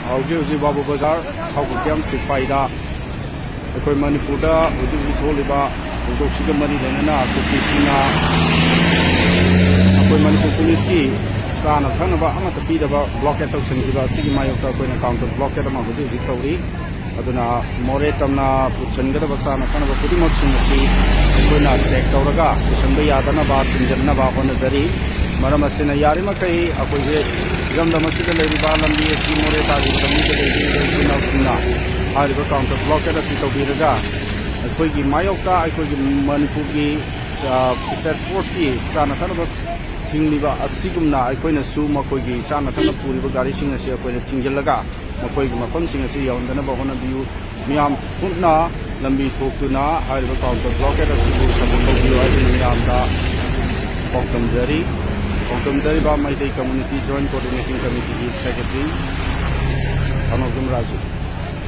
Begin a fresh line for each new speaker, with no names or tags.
Houji Babu Bazaar, Houkhre Sipaida, the Manipura, Udu Toliba, Udu Shigamani Lena, Kukina, Manipuriski, Sana Thanaba, amattagi, blockade of Sengiba, Sigimayoka, counter blockade of Magudu Victory, Aduna, Moreh Tamna, Puchanga, Sana Kanaba, Putimochi, Kuna, Sektoraga, Shanbayadana, Tinjanaba, Honazari, Maramasina Yarimakai, Apoye, Gamdamasika, Leiba, Lambi, Moreh, Dagi, Sina, Hariba counter blockade of Sitobiraga, Kuki Mayoka, Kuki Manipugi, State Force, Sana Kanaba. Famliba asigumna aikoina su makoigi chana thana puriba gari sing asi akoina tingjalaga makoigi mafam sing asi yaundana bahona biu miyam putna lambi thoktuna hariba counter blockade asibu support biu ai miyam da Pongtamjari ba Maithei community joint coordinating committee secretary Anogum Raju